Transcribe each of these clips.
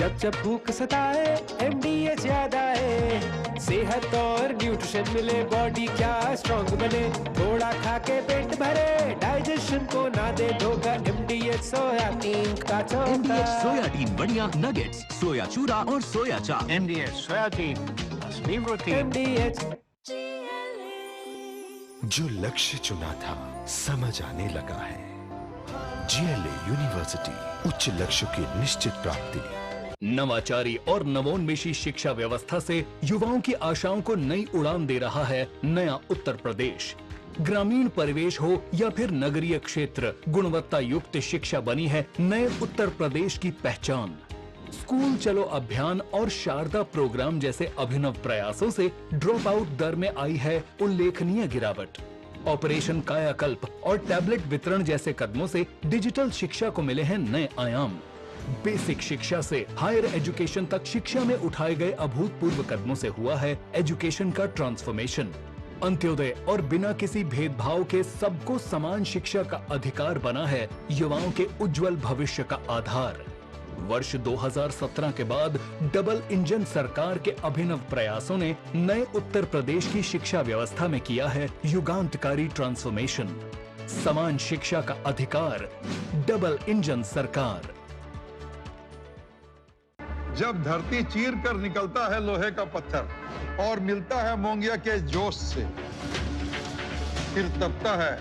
जब जब भूख सताए MDH याद आए। सेहत और न्यूट्रिशन मिले, बॉडी क्या स्ट्रॉन्ग बने। थोड़ा खा के पेट भरे, डाइजेशन को ना दे धोखा। MDH सोया टीम का चोखा। MDH सोया टीम बढ़िया नगेट्स, सोया चूरा और सोया चाप। MDH सोया टीम, असली प्रोटीन। MDH। जो लक्ष्य चुना था समझ आने लगा है। GLA यूनिवर्सिटी, उच्च लक्ष्य की निश्चित प्राप्ति। नवाचारी और नवोन्मेषी शिक्षा व्यवस्था से युवाओं की आशाओं को नई उड़ान दे रहा है नया उत्तर प्रदेश। ग्रामीण परिवेश हो या फिर नगरीय क्षेत्र, गुणवत्ता युक्त शिक्षा बनी है नए उत्तर प्रदेश की पहचान। स्कूल चलो अभियान और शारदा प्रोग्राम जैसे अभिनव प्रयासों से ड्रॉप आउट दर में आई है उल्लेखनीय गिरावट। ऑपरेशन कायाकल्प और टैबलेट वितरण जैसे कदमों से डिजिटल शिक्षा को मिले हैं नए आयाम। बेसिक शिक्षा से हायर एजुकेशन तक शिक्षा में उठाए गए अभूतपूर्व कदमों से हुआ है एजुकेशन का ट्रांसफॉर्मेशन। अंत्योदय और बिना किसी भेदभाव के सबको समान शिक्षा का अधिकार बना है युवाओं के उज्जवल भविष्य का आधार। वर्ष 2017 के बाद डबल इंजन सरकार के अभिनव प्रयासों ने नए उत्तर प्रदेश की शिक्षा व्यवस्था में किया है युगांतकारी ट्रांसफॉर्मेशन। समान शिक्षा का अधिकार, डबल इंजन सरकार। जब धरती चीर कर निकलता है लोहे का पत्थर और मिलता है मोंगिया के जोश से, फिर तपता है,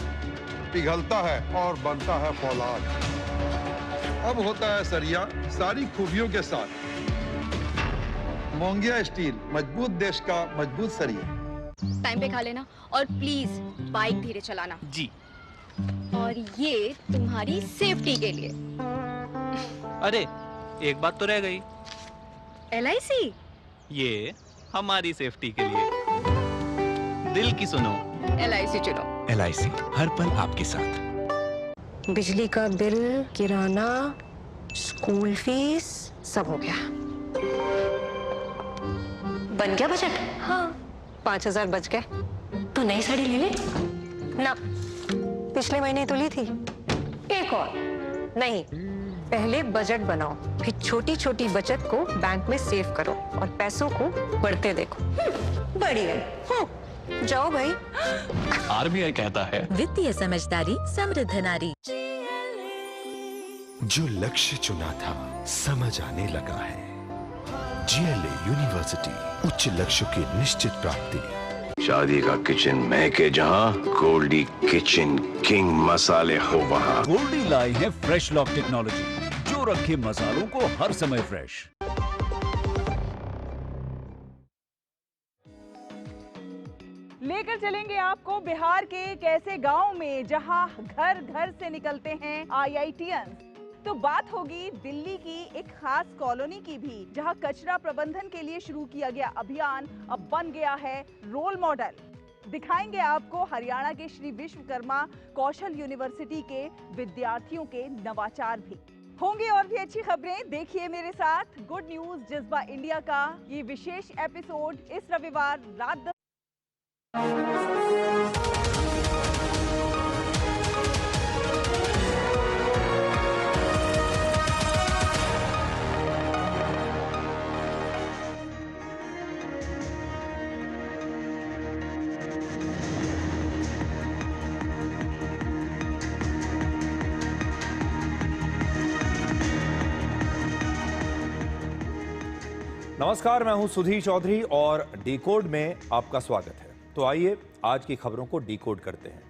पिघलता है और बनता है फौलाद। अब होता है सरिया सारी खूबियों के साथ। मोंगिया स्टील, मजबूत देश का मजबूत सरिया। टाइम पे खा लेना और प्लीज बाइक धीरे चलाना जी। और ये तुम्हारी सेफ्टी के लिए। अरे एक बात तो रह गई। LIC? ये हमारी सेफ्टी के लिए। दिल की सुनो, LIC चुनो। LIC हर पल आपके साथ। बिजली का बिल, किराना, स्कूल फीस सब हो गया। बन गया बजट? हाँ। 5000 बच गए। तो नई साड़ी ले ले ना, पिछले महीने तो ली थी। एक और नहीं, पहले बजट बनाओ, फिर छोटी छोटी बचत को बैंक में सेव करो और पैसों को बढ़ते देखो। बढ़िया। जाओ भाई। RBI कहता है वित्तीय समझदारी समृद्ध नारी। जो लक्ष्य चुना था समझ आने लगा है। GLA यूनिवर्सिटी, उच्च लक्ष्य की निश्चित प्राप्ति। शादी का किचन महके जहां, गोल्डी किचन किंग मसाले हो वहां। गोल्डी लाई है फ्रेश लॉक टेक्नोलॉजी, जो रखे मसालों को हर समय फ्रेश। लेकर चलेंगे आपको बिहार के एक ऐसे गांव में जहां घर घर से निकलते हैं IITians। तो बात होगी दिल्ली की एक खास कॉलोनी की भी, जहां कचरा प्रबंधन के लिए शुरू किया गया अभियान अब बन गया है रोल मॉडल। दिखाएंगे आपको हरियाणा के श्री विश्वकर्मा कौशल यूनिवर्सिटी के विद्यार्थियों के नवाचार भी होंगे और भी अच्छी खबरें। देखिए मेरे साथ गुड न्यूज जज्बा इंडिया का ये विशेष एपिसोड इस रविवार रात 10। नमस्कार, मैं हूं सुधीर चौधरी और डिकोड में आपका स्वागत है। तो आइए आज की खबरों को डिकोड करते हैं।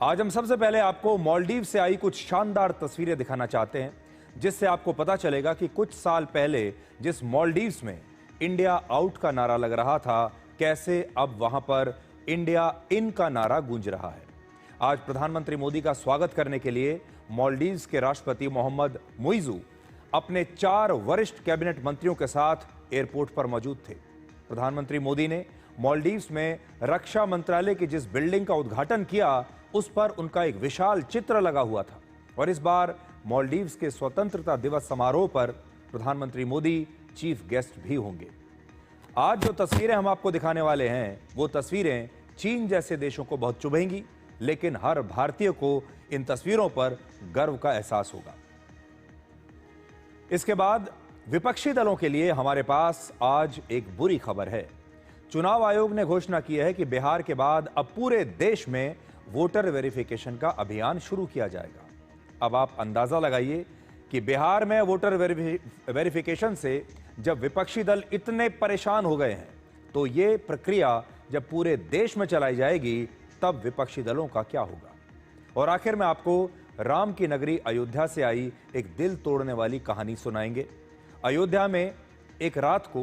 आज हम सबसे पहले आपको मालदीव से आई कुछ शानदार तस्वीरें दिखाना चाहते हैं, जिससे आपको पता चलेगा कि कुछ साल पहले जिस मालदीव्स में इंडिया आउट का नारा लग रहा था, कैसे अब वहां पर इंडिया इन का नारा गूंज रहा है। आज प्रधानमंत्री मोदी का स्वागत करने के लिए मालदीव्स के राष्ट्रपति मोहम्मद मुइज़ू अपने 4 वरिष्ठ कैबिनेट मंत्रियों के साथ एयरपोर्ट पर मौजूद थे। प्रधानमंत्री मोदी ने मालदीव्स में रक्षा मंत्रालय की जिस बिल्डिंग का उद्घाटन किया, उस पर उनका एक विशाल चित्र लगा हुआ था। और इस बार मालदीव्स के स्वतंत्रता दिवस समारोह पर प्रधानमंत्री मोदी चीफ गेस्ट भी होंगे। आज जो तस्वीरें हम आपको दिखाने वाले हैं, वो तस्वीरें चीन जैसे देशों को बहुत चुभेंगी, लेकिन हर भारतीय को इन तस्वीरों पर गर्व का एहसास होगा। इसके बाद विपक्षी दलों के लिए हमारे पास आज एक बुरी खबर है। चुनाव आयोग ने घोषणा की है कि बिहार के बाद अब पूरे देश में वोटर वेरिफिकेशन का अभियान शुरू किया जाएगा। अब आप अंदाजा लगाइए कि बिहार में वोटर वेरिफिकेशन से जब विपक्षी दल इतने परेशान हो गए हैं, तो ये प्रक्रिया जब पूरे देश में चलाई जाएगी तब विपक्षी दलों का क्या होगा। और आखिर में आपको राम की नगरी अयोध्या से आई एक दिल तोड़ने वाली कहानी सुनाएंगे। अयोध्या में एक रात को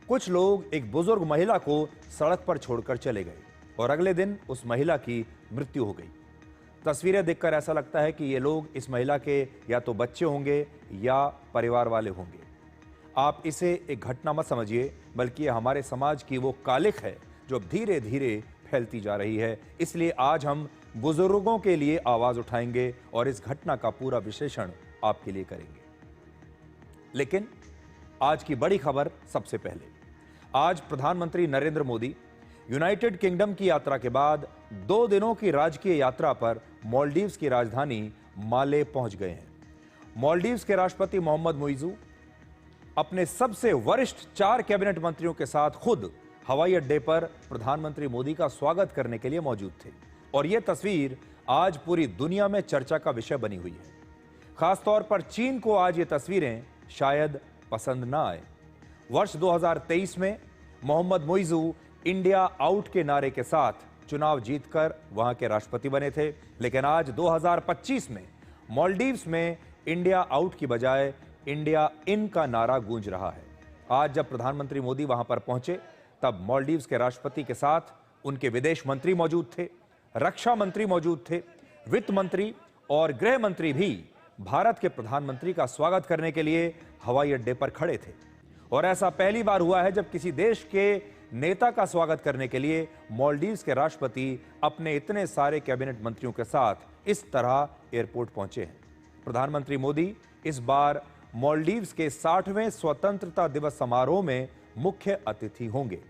कुछ लोग एक बुजुर्ग महिला को सड़क पर छोड़कर चले गए और अगले दिन उस महिला की मृत्यु हो गई। तस्वीरें देखकर ऐसा लगता है कि ये लोग इस महिला के या तो बच्चे होंगे या परिवार वाले होंगे। आप इसे एक घटना मत समझिए, बल्कि ये हमारे समाज की वो कालिख है जो धीरे धीरे फैलती जा रही है। इसलिए आज हम बुजुर्गों के लिए आवाज उठाएंगे और इस घटना का पूरा विश्लेषण आपके लिए करेंगे। लेकिन आज की बड़ी खबर सबसे पहले। आज प्रधानमंत्री नरेंद्र मोदी यूनाइटेड किंगडम की यात्रा के बाद 2 दिनों की राजकीय यात्रा पर मालदीव्स की राजधानी माले पहुंच गए हैं। मालदीव्स के राष्ट्रपति मोहम्मद मुइज़ू अपने सबसे वरिष्ठ 4 कैबिनेट मंत्रियों के साथ खुद हवाई अड्डे पर प्रधानमंत्री मोदी का स्वागत करने के लिए मौजूद थे और यह तस्वीर आज पूरी दुनिया में चर्चा का विषय बनी हुई है। खासतौर पर चीन को आज ये तस्वीरें शायद पसंद ना आए। वर्ष 2023 में मोहम्मद मुइज़ू इंडिया आउट के नारे के साथ चुनाव जीतकर वहां के राष्ट्रपति बने थे, लेकिन आज 2025 में मालदीव्स में इंडिया आउट की बजाय इंडिया इन का नारा गूंज रहा है। आज जब प्रधानमंत्री मोदी वहां पर पहुंचे तब मालदीव्स के राष्ट्रपति के साथ उनके विदेश मंत्री मौजूद थे, रक्षा मंत्री मौजूद थे, वित्त मंत्री और गृह मंत्री भी भारत के प्रधानमंत्री का स्वागत करने के लिए हवाई अड्डे पर खड़े थे। और ऐसा पहली बार हुआ है जब किसी देश के नेता का स्वागत करने के लिए मालदीव्स के राष्ट्रपति अपने इतने सारे कैबिनेट मंत्रियों के साथ इस तरह एयरपोर्ट पहुंचे हैं। प्रधानमंत्री मोदी इस बार मालदीव्स के 60वें स्वतंत्रता दिवस समारोह में मुख्य अतिथि होंगे।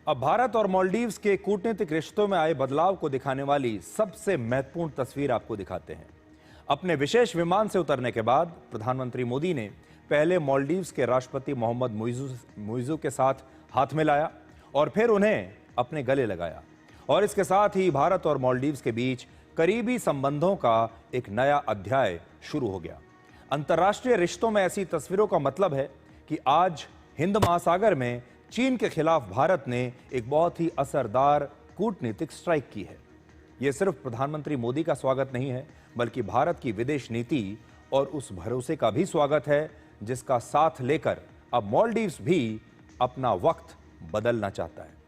अब भारत और मालदीव्स के कूटनीतिक रिश्तों में आए बदलाव को दिखाने वाली सबसे महत्वपूर्ण तस्वीर आपको दिखाते हैं। अपने विशेष विमान से उतरने के बाद प्रधानमंत्री मोदी ने पहले मालदीव्स के राष्ट्रपति मोहम्मद मुइज़ू के साथ हाथ मिलाया और फिर उन्हें अपने गले लगाया और इसके साथ ही भारत और मालदीव्स के बीच करीबी संबंधों का एक नया अध्याय शुरू हो गया। अंतर्राष्ट्रीय रिश्तों में ऐसी तस्वीरों का मतलब है कि आज हिंद महासागर में चीन के खिलाफ भारत ने एक बहुत ही असरदार कूटनीतिक स्ट्राइक की है। यह सिर्फ प्रधानमंत्री मोदी का स्वागत नहीं है, बल्कि भारत की विदेश नीति और उस भरोसे का भी स्वागत है जिसका साथ लेकर अब मालदीव्स भी अपना वक्त बदलना चाहता है।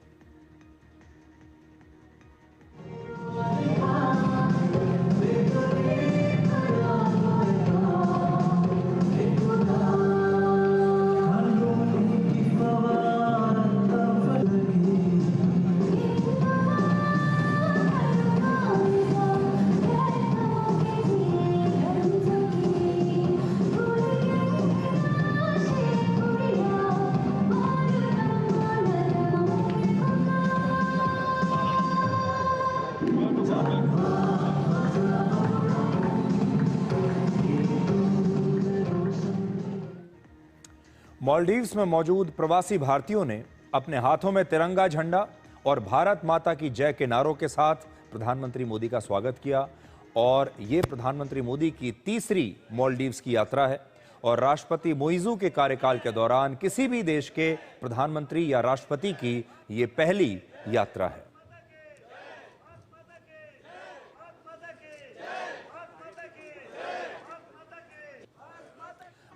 मालदीव्स में मौजूद प्रवासी भारतीयों ने अपने हाथों में तिरंगा झंडा और भारत माता की जय के नारों के साथ प्रधानमंत्री मोदी का स्वागत किया। और ये प्रधानमंत्री मोदी की तीसरी मालदीव्स की यात्रा है और राष्ट्रपति मोइजू के कार्यकाल के दौरान किसी भी देश के प्रधानमंत्री या राष्ट्रपति की ये पहली यात्रा है।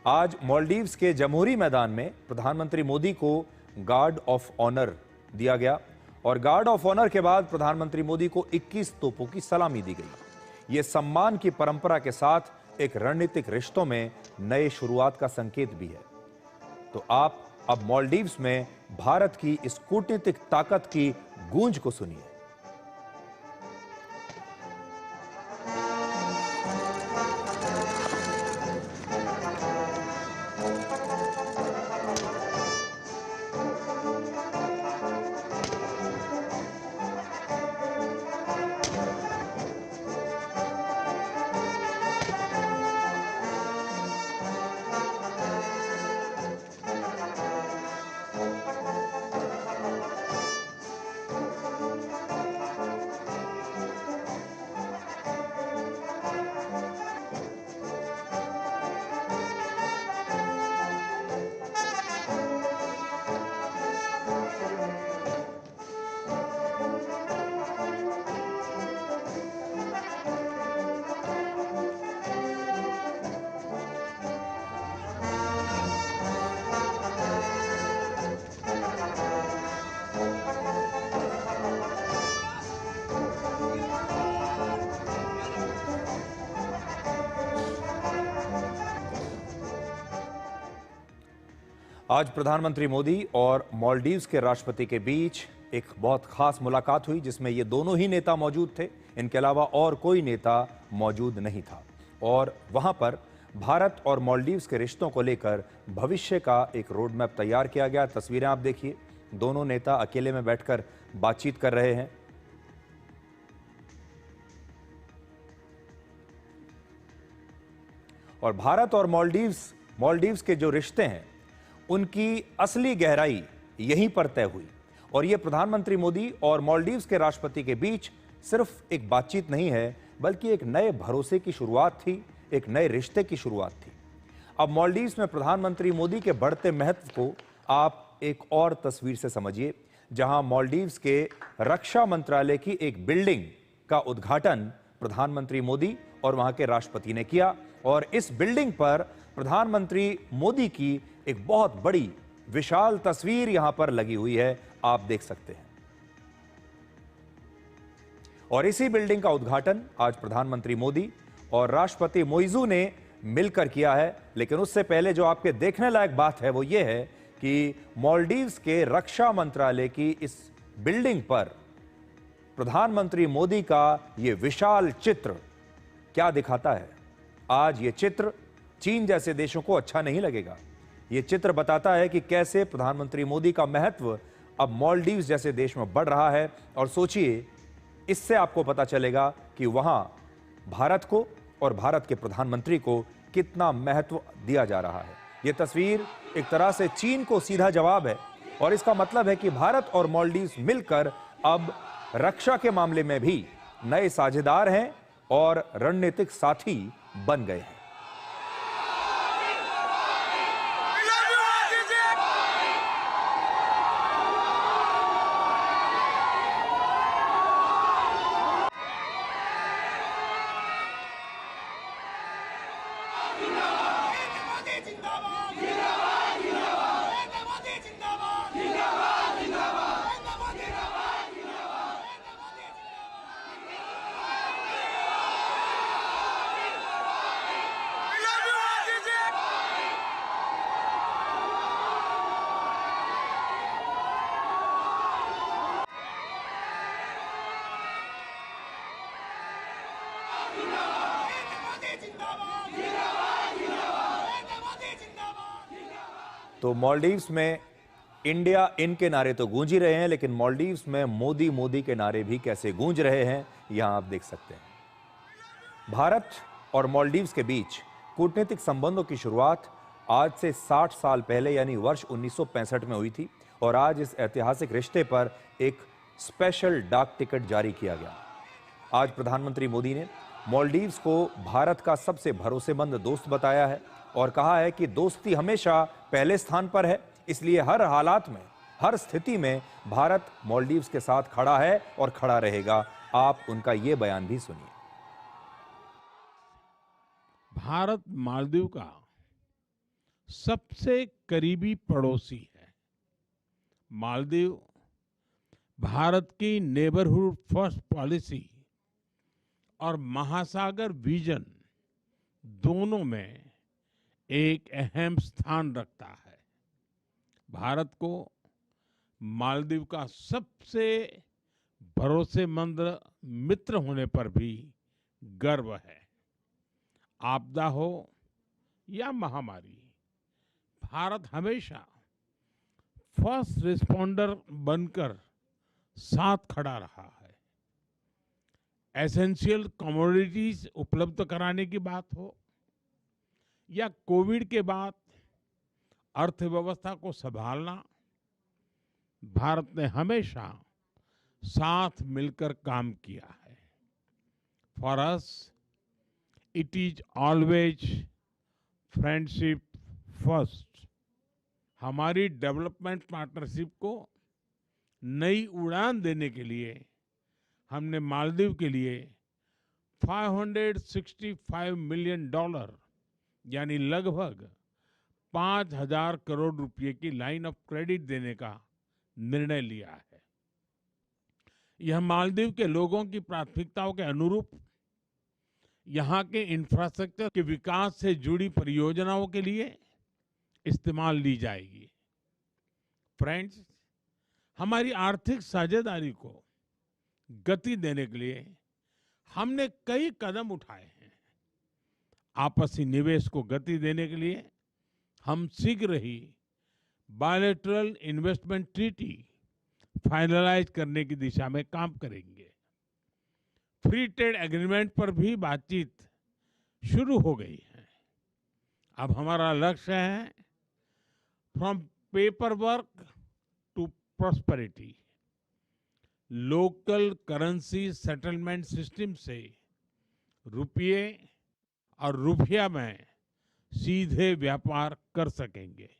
आज मालदीव्स के जमहूरी मैदान में प्रधानमंत्री मोदी को गार्ड ऑफ ऑनर दिया गया और गार्ड ऑफ ऑनर के बाद प्रधानमंत्री मोदी को 21 तोपों की सलामी दी गई। यह सम्मान की परंपरा के साथ एक रणनीतिक रिश्तों में नए शुरुआत का संकेत भी है। तो आप अब मालदीव्स में भारत की इस कूटनीतिक ताकत की गूंज को सुनिए। आज प्रधानमंत्री मोदी और मालदीव्स के राष्ट्रपति के बीच एक बहुत खास मुलाकात हुई जिसमें ये दोनों ही नेता मौजूद थे। इनके अलावा और कोई नेता मौजूद नहीं था और वहां पर भारत और मालदीव्स के रिश्तों को लेकर भविष्य का एक रोड मैप तैयार किया गया। तस्वीरें आप देखिए, दोनों नेता अकेले में बैठकर बातचीत कर रहे हैं। और भारत और मालदीव्स के जो रिश्ते हैं उनकी असली गहराई यहीं पर तय हुई और यह प्रधानमंत्री मोदी और मालदीव्स के राष्ट्रपति के बीच सिर्फ एक बातचीत नहीं है, बल्कि एक नए भरोसे की शुरुआत थी, एक नए रिश्ते की शुरुआत थी। अब मालदीव्स में प्रधानमंत्री मोदी के बढ़ते महत्व को आप एक और तस्वीर से समझिए, जहां मालदीव्स के रक्षा मंत्रालय की एक बिल्डिंग का उद्घाटन प्रधानमंत्री मोदी और वहां के राष्ट्रपति ने किया और इस बिल्डिंग पर प्रधानमंत्री मोदी की एक बहुत बड़ी विशाल तस्वीर यहां पर लगी हुई है, आप देख सकते हैं। और इसी बिल्डिंग का उद्घाटन आज प्रधानमंत्री मोदी और राष्ट्रपति मोइजू ने मिलकर किया है। लेकिन उससे पहले जो आपके देखने लायक बात है वो ये है कि मालदीव्स के रक्षा मंत्रालय की इस बिल्डिंग पर प्रधानमंत्री मोदी का यह विशाल चित्र क्या दिखाता है। आज यह चित्र चीन जैसे देशों को अच्छा नहीं लगेगा। यह चित्र बताता है कि कैसे प्रधानमंत्री मोदी का महत्व अब मालदीव्स जैसे देश में बढ़ रहा है। और सोचिए, इससे आपको पता चलेगा कि वहां भारत को और भारत के प्रधानमंत्री को कितना महत्व दिया जा रहा है। यह तस्वीर एक तरह से चीन को सीधा जवाब है और इसका मतलब है कि भारत और मालदीव्स मिलकर अब रक्षा के मामले में भी नए साझेदार हैं और रणनीतिक साथी बन गए हैं। तो मालदीव्स में इंडिया इन के नारे तो गूंज ही रहे हैं, लेकिन मालदीव्स में मोदी मोदी के नारे भी कैसे गूंज रहे हैं यहां आप देख सकते हैं। भारत और मालदीव्स के बीच कूटनीतिक संबंधों की शुरुआत आज से 60 साल पहले यानी वर्ष 1965 में हुई थी और आज इस ऐतिहासिक रिश्ते पर एक स्पेशल डाक टिकट जारी किया गया। आज प्रधानमंत्री मोदी ने मालदीव्स को भारत का सबसे भरोसेमंद दोस्त बताया है और कहा है कि दोस्ती हमेशा पहले स्थान पर है, इसलिए हर हालात में, हर स्थिति में भारत मालदीव्स के साथ खड़ा है और खड़ा रहेगा। आप उनका यह बयान भी सुनिए। भारत मालदीव का सबसे करीबी पड़ोसी है। मालदीव भारत की नेबरहुड फर्स्ट पॉलिसी और महासागर विजन दोनों में एक अहम स्थान रखता है। भारत को मालदीव का सबसे भरोसेमंद मित्र होने पर भी गर्व है। आपदा हो या महामारी, भारत हमेशा फर्स्ट रिस्पॉन्डर बनकर साथ खड़ा रहा है। एसेंशियल कमोडिटीज उपलब्ध कराने की बात हो या कोविड के बाद अर्थव्यवस्था को संभालना, भारत ने हमेशा साथ मिलकर काम किया है। For us it is always friendship first. हमारी डेवलपमेंट पार्टनरशिप को नई उड़ान देने के लिए हमने मालदीव के लिए $565 मिलियन यानी लगभग 5,000 करोड़ रुपए की लाइन ऑफ क्रेडिट देने का निर्णय लिया है। यह मालदीव के लोगों की प्राथमिकताओं के अनुरूप यहां के इंफ्रास्ट्रक्चर के विकास से जुड़ी परियोजनाओं के लिए इस्तेमाल ली जाएगी। फ्रेंड्स, हमारी आर्थिक साझेदारी को गति देने के लिए हमने कई कदम उठाए हैं। आपसी निवेश को गति देने के लिए हम शीघ्र ही बायलैटरल इन्वेस्टमेंट ट्रीटी फाइनलाइज करने की दिशा में काम करेंगे। फ्री ट्रेड एग्रीमेंट पर भी बातचीत शुरू हो गई है। अब हमारा लक्ष्य है from paper work to prosperity. Local currency settlement system से रुपये और रुपया में सीधे व्यापार कर सकेंगे।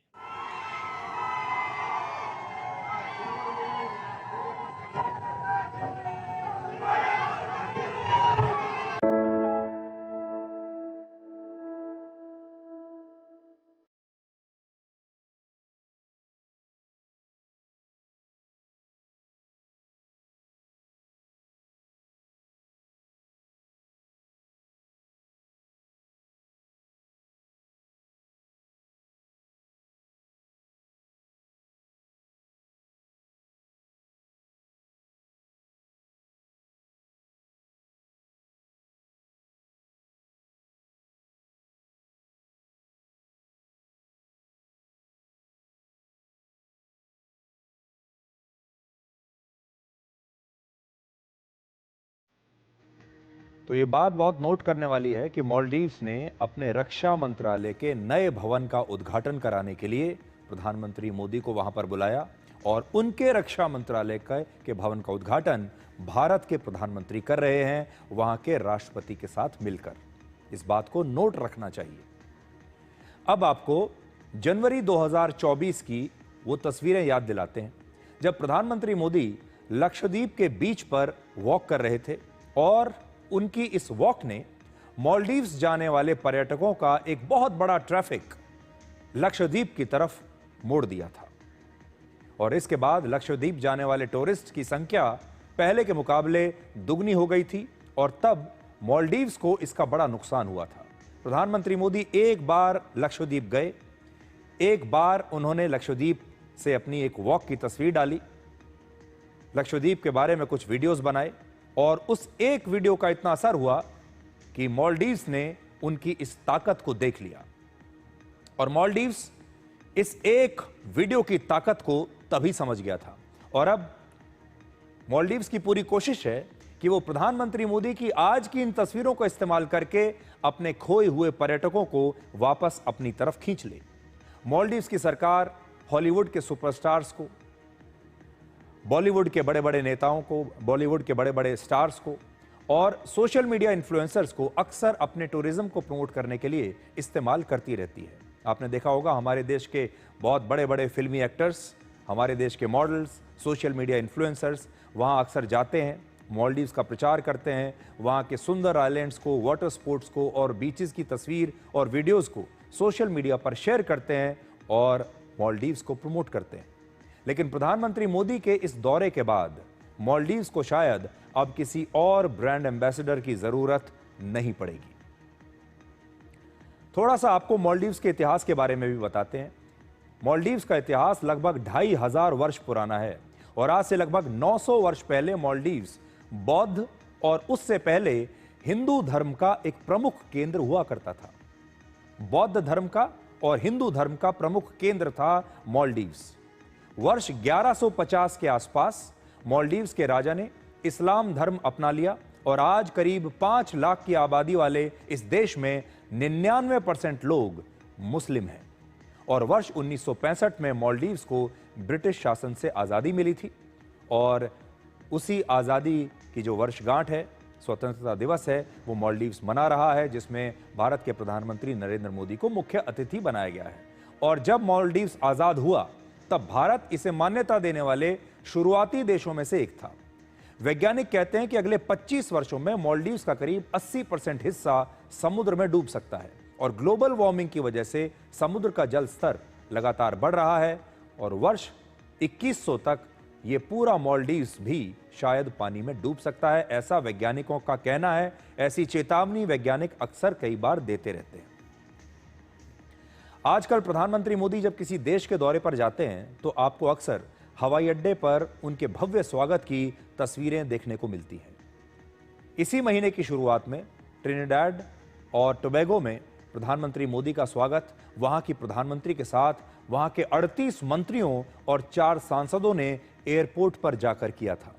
तो ये बात बहुत नोट करने वाली है कि मालदीव्स ने अपने रक्षा मंत्रालय के नए भवन का उद्घाटन कराने के लिए प्रधानमंत्री मोदी को वहां पर बुलाया और उनके रक्षा मंत्रालय के भवन का उद्घाटन भारत के प्रधानमंत्री कर रहे हैं, वहां के राष्ट्रपति के साथ मिलकर। इस बात को नोट रखना चाहिए। अब आपको जनवरी 2024 की वो तस्वीरें याद दिलाते हैं जब प्रधानमंत्री मोदी लक्षद्वीप के बीच पर वॉक कर रहे थे और उनकी इस वॉक ने मालदीव्स जाने वाले पर्यटकों का एक बहुत बड़ा ट्रैफिक लक्षद्वीप की तरफ मोड़ दिया था। और इसके बाद लक्षद्वीप जाने वाले टूरिस्ट की संख्या पहले के मुकाबले दुगनी हो गई थी और तब मालदीव्स को इसका बड़ा नुकसान हुआ था। प्रधानमंत्री मोदी एक बार लक्षद्वीप गए, एक बार उन्होंने लक्षद्वीप से अपनी एक वॉक की तस्वीर डाली, लक्षद्वीप के बारे में कुछ वीडियोस बनाए और उस एक वीडियो का इतना असर हुआ कि मालदीव्स ने उनकी इस ताकत को देख लिया और मालदीव्स इस एक वीडियो की ताकत को तभी समझ गया था और अब मालदीव्स की पूरी कोशिश है कि वो प्रधानमंत्री मोदी की आज की इन तस्वीरों को इस्तेमाल करके अपने खोए हुए पर्यटकों को वापस अपनी तरफ खींच ले। मालदीव्स की सरकार हॉलीवुड के सुपरस्टार्स को, बॉलीवुड के बड़े बड़े नेताओं को, बॉलीवुड के बड़े बड़े स्टार्स को और सोशल मीडिया इन्फ्लुएंसर्स को अक्सर अपने टूरिज्म को प्रमोट करने के लिए इस्तेमाल करती रहती है। आपने देखा होगा हमारे देश के बहुत बड़े बड़े फिल्मी एक्टर्स, हमारे देश के मॉडल्स, सोशल मीडिया इन्फ्लुएंसर्स वहां अक्सर जाते हैं, मालदीव्स का प्रचार करते हैं, वहां के सुंदर आइलैंड्स को, वाटर स्पोर्ट्स को और बीचेस की तस्वीर और वीडियोस को सोशल मीडिया पर शेयर करते हैं और मालदीव्स को प्रमोट करते हैं। लेकिन प्रधानमंत्री मोदी के इस दौरे के बाद मालदीव्स को शायद अब किसी और ब्रांड एम्बेसडर की जरूरत नहीं पड़ेगी। थोड़ा सा आपको मालदीव्स के इतिहास के बारे में भी बताते हैं। मालदीव्स का इतिहास लगभग 2500 वर्ष पुराना है और आज से लगभग 900 वर्ष पहले मालदीव्स बौद्ध और उससे पहले हिंदू धर्म का एक प्रमुख केंद्र हुआ करता था। बौद्ध धर्म का और हिंदू धर्म का प्रमुख केंद्र था मालदीव्स। वर्ष 1150 के आसपास मालदीव्स के राजा ने इस्लाम धर्म अपना लिया और आज करीब 5 लाख की आबादी वाले इस देश में 99% लोग मुस्लिम हैं। और वर्ष 1965 में मालदीव्स को ब्रिटिश शासन से आज़ादी मिली थी और उसी आज़ादी की जो वर्षगांठ है, स्वतंत्रता दिवस है, वो मालदीव्स मना रहा है, जिसमें भारत के प्रधानमंत्री नरेंद्र मोदी को मुख्य अतिथि बनाया गया है। और जब मालदीव्स आज़ाद हुआ तब भारत इसे मान्यता देने वाले शुरुआती देशों में से एक था। वैज्ञानिक कहते हैं कि अगले 25 वर्षों में मालदीव्स का करीब 80% हिस्सा समुद्र में डूब सकता है और ग्लोबल वार्मिंग की वजह से समुद्र का जल स्तर लगातार बढ़ रहा है और वर्ष 2100 तक ये पूरा मालदीव्स भी शायद पानी में डूब सकता है, ऐसा वैज्ञानिकों का कहना है। ऐसी चेतावनी वैज्ञानिक अक्सर कई बार देते रहते हैं। आजकल प्रधानमंत्री मोदी जब किसी देश के दौरे पर जाते हैं तो आपको अक्सर हवाई अड्डे पर उनके भव्य स्वागत की तस्वीरें देखने को मिलती हैं। इसी महीने की शुरुआत में ट्रिनिडाड और टोबैगो में प्रधानमंत्री मोदी का स्वागत वहां की प्रधानमंत्री के साथ वहां के 38 मंत्रियों और 4 सांसदों ने एयरपोर्ट पर जाकर किया था।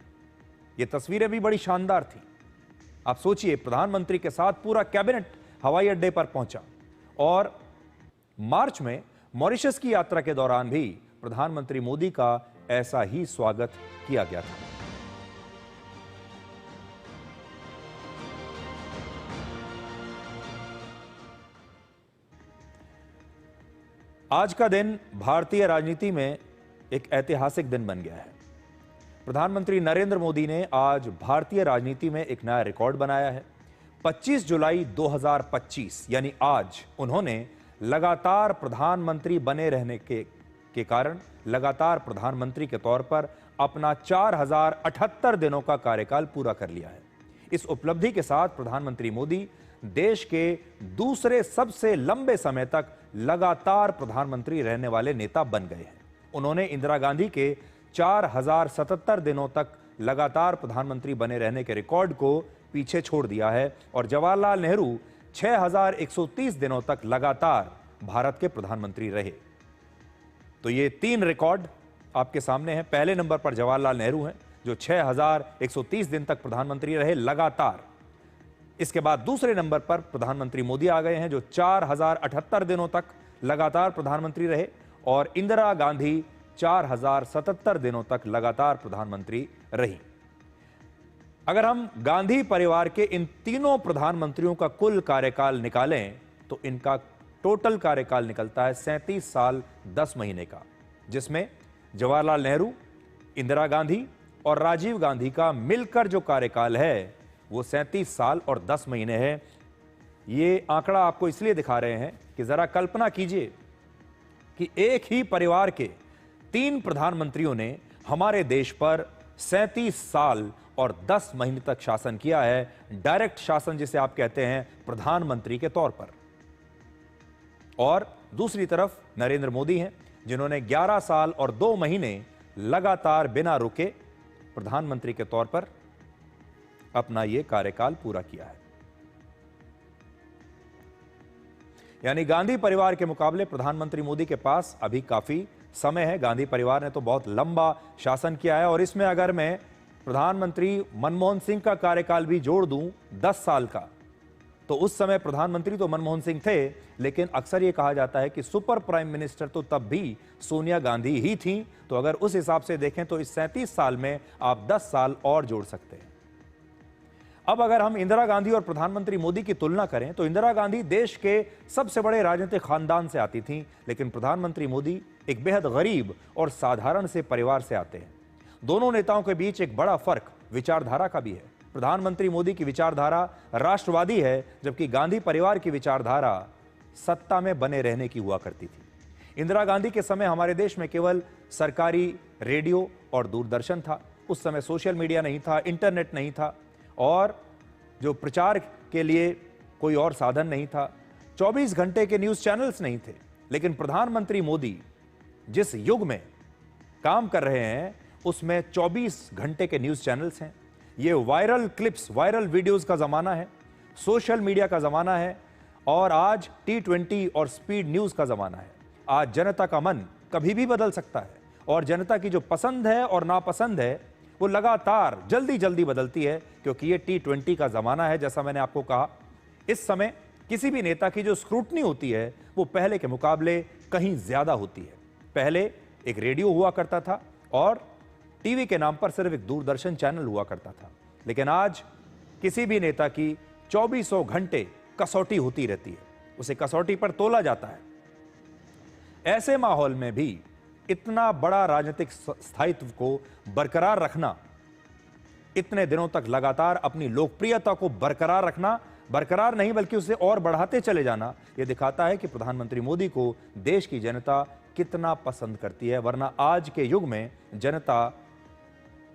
ये तस्वीरें भी बड़ी शानदार थी। आप सोचिए, प्रधानमंत्री के साथ पूरा कैबिनेट हवाई अड्डे पर पहुंचा और मार्च में मॉरिशस की यात्रा के दौरान भी प्रधानमंत्री मोदी का ऐसा ही स्वागत किया गया था। आज का दिन भारतीय राजनीति में एक ऐतिहासिक दिन बन गया है। प्रधानमंत्री नरेंद्र मोदी ने आज भारतीय राजनीति में एक नया रिकॉर्ड बनाया है। 25 जुलाई 2025 यानी आज उन्होंने लगातार प्रधानमंत्री बने रहने के कारण लगातार प्रधानमंत्री के तौर पर अपना 4078 दिनों का कार्यकाल पूरा कर लिया है। इस उपलब्धि के साथ प्रधानमंत्री मोदी देश के दूसरे सबसे लंबे समय तक लगातार प्रधानमंत्री रहने वाले नेता बन गए हैं। उन्होंने इंदिरा गांधी के 4077 दिनों तक लगातार प्रधानमंत्री बने रहने के रिकॉर्ड को पीछे छोड़ दिया है और जवाहरलाल नेहरू 6130 दिनों तक लगातार भारत के प्रधानमंत्री रहे। तो ये 3 रिकॉर्ड आपके सामने हैं। पहले नंबर पर जवाहरलाल नेहरू हैं जो 6130 दिन तक प्रधानमंत्री रहे लगातार। इसके बाद दूसरे नंबर पर प्रधानमंत्री मोदी आ गए हैं जो 4078 दिनों तक लगातार प्रधानमंत्री रहे और इंदिरा गांधी 4077 दिनों तक लगातार प्रधानमंत्री रही। अगर हम गांधी परिवार के इन तीनों प्रधानमंत्रियों का कुल कार्यकाल निकालें तो इनका टोटल कार्यकाल निकलता है 37 साल 10 महीने का, जिसमें जवाहरलाल नेहरू, इंदिरा गांधी और राजीव गांधी का मिलकर जो कार्यकाल है वो 37 साल और 10 महीने है। ये आंकड़ा आपको इसलिए दिखा रहे हैं कि जरा कल्पना कीजिए कि एक ही परिवार के 3 प्रधानमंत्रियों ने हमारे देश पर 37 साल और 10 महीने तक शासन किया है, डायरेक्ट शासन जिसे आप कहते हैं प्रधानमंत्री के तौर पर। और दूसरी तरफ नरेंद्र मोदी हैं जिन्होंने 11 साल और 2 महीने लगातार बिना रुके प्रधानमंत्री के तौर पर अपना यह कार्यकाल पूरा किया है। यानी गांधी परिवार के मुकाबले प्रधानमंत्री मोदी के पास अभी काफी समय है। गांधी परिवार ने तो बहुत लंबा शासन किया है और इसमें अगर मैं प्रधानमंत्री मनमोहन सिंह का कार्यकाल भी जोड़ दूं 10 साल का, तो उस समय प्रधानमंत्री तो मनमोहन सिंह थे, लेकिन अक्सर यह कहा जाता है कि सुपर प्राइम मिनिस्टर तो तब भी सोनिया गांधी ही थीं। तो अगर उस हिसाब से देखें तो इस 37 साल में आप 10 साल और जोड़ सकते हैं। अब अगर हम इंदिरा गांधी और प्रधानमंत्री मोदी की तुलना करें तो इंदिरा गांधी देश के सबसे बड़े राजनीतिक खानदान से आती थीं, लेकिन प्रधानमंत्री मोदी एक बेहद गरीब और साधारण से परिवार से आते हैं। दोनों नेताओं के बीच एक बड़ा फर्क विचारधारा का भी है। प्रधानमंत्री मोदी की विचारधारा राष्ट्रवादी है, जबकि गांधी परिवार की विचारधारा सत्ता में बने रहने की हुआ करती थी। इंदिरा गांधी के समय हमारे देश में केवल सरकारी रेडियो और दूरदर्शन था। उस समय सोशल मीडिया नहीं था, इंटरनेट नहीं था और जो प्रचार के लिए कोई और साधन नहीं था। 24 घंटे के न्यूज़ चैनल्स नहीं थे। लेकिन प्रधानमंत्री मोदी जिस युग में काम कर रहे हैं उसमें 24 घंटे के न्यूज़ चैनल्स हैं। ये वायरल क्लिप्स, वायरल वीडियोस का ज़माना है, सोशल मीडिया का ज़माना है और आज T20 और स्पीड न्यूज़ का ज़माना है। आज जनता का मन कभी भी बदल सकता है और जनता की जो पसंद है और नापसंद है वो लगातार जल्दी जल्दी बदलती है, क्योंकि ये T20 का ज़माना है। जैसा मैंने आपको कहा, इस समय किसी भी नेता की जो स्क्रूटनी होती है वो पहले के मुकाबले कहीं ज़्यादा होती है। पहले एक रेडियो हुआ करता था और टीवी के नाम पर सिर्फ एक दूरदर्शन चैनल हुआ करता था, लेकिन आज किसी भी नेता की 2400 घंटे कसौटी होती रहती है, उसे कसौटी पर तोला जाता है। ऐसे माहौल में भी इतना बड़ा राजनीतिक स्थायित्व को बरकरार रखना, इतने दिनों तक लगातार अपनी लोकप्रियता को बरकरार रखना, बरकरार नहीं बल्कि उसे और बढ़ाते चले जाना, यह दिखाता है कि प्रधानमंत्री मोदी को देश की जनता कितना पसंद करती है। वरना आज के युग में जनता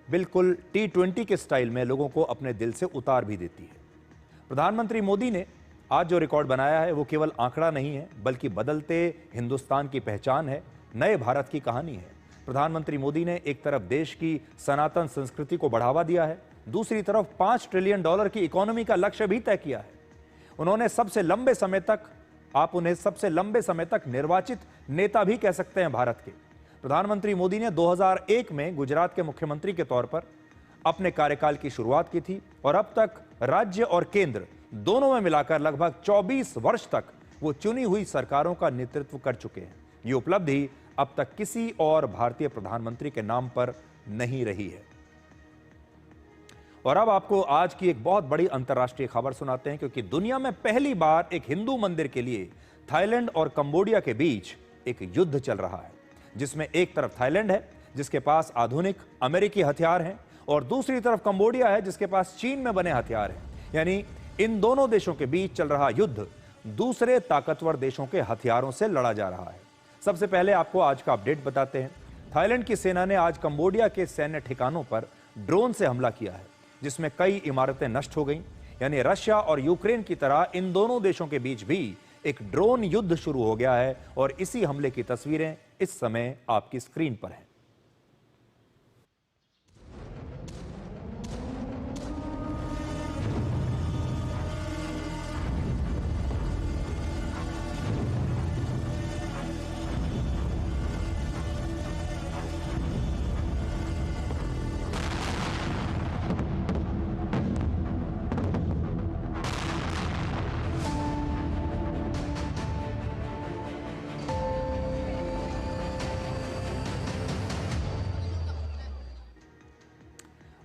बिल्कुल T20 के स्टाइल में लोगों को अपने दिल से उतार भी देती है। प्रधानमंत्री मोदी ने आज जो रिकॉर्ड बनाया है वो केवल आंकड़ा नहीं है, बल्कि बदलते हिंदुस्तान की पहचान है, नए भारत की कहानी है। प्रधानमंत्री मोदी ने एक तरफ देश की सनातन संस्कृति को बढ़ावा दिया है, दूसरी तरफ $5 ट्रिलियन की इकोनॉमी का लक्ष्य भी तय किया है। उन्होंने सबसे लंबे समय तक, आप उन्हें सबसे लंबे समय तक निर्वाचित नेता भी कह सकते हैं भारत के। प्रधानमंत्री मोदी ने 2001 में गुजरात के मुख्यमंत्री के तौर पर अपने कार्यकाल की शुरुआत की थी और अब तक राज्य और केंद्र दोनों में मिलाकर लगभग 24 वर्ष तक वो चुनी हुई सरकारों का नेतृत्व कर चुके हैं। ये उपलब्धि अब तक किसी और भारतीय प्रधानमंत्री के नाम पर नहीं रही है। और अब आपको आज की एक बहुत बड़ी अंतर्राष्ट्रीय खबर सुनाते हैं, क्योंकि दुनिया में पहली बार एक हिंदू मंदिर के लिए थाईलैंड और कंबोडिया के बीच एक युद्ध चल रहा है, जिसमें एक तरफ थाईलैंड है जिसके पास आधुनिक अमेरिकी हथियार हैं और दूसरी तरफ कंबोडिया है जिसके पास चीन में बने हथियार हैं। यानी इन दोनों देशों के बीच चल रहा युद्ध दूसरे ताकतवर देशों के हथियारों से लड़ा जा रहा है। सबसे पहले आपको आज का अपडेट बताते हैं। थाईलैंड की सेना ने आज कंबोडिया के सैन्य ठिकानों पर ड्रोन से हमला किया है, जिसमें कई इमारतें नष्ट हो गईं। यानी रशिया और यूक्रेन की तरह इन दोनों देशों के बीच भी एक ड्रोन युद्ध शुरू हो गया है और इसी हमले की तस्वीरें इस समय आपकी स्क्रीन पर हैं।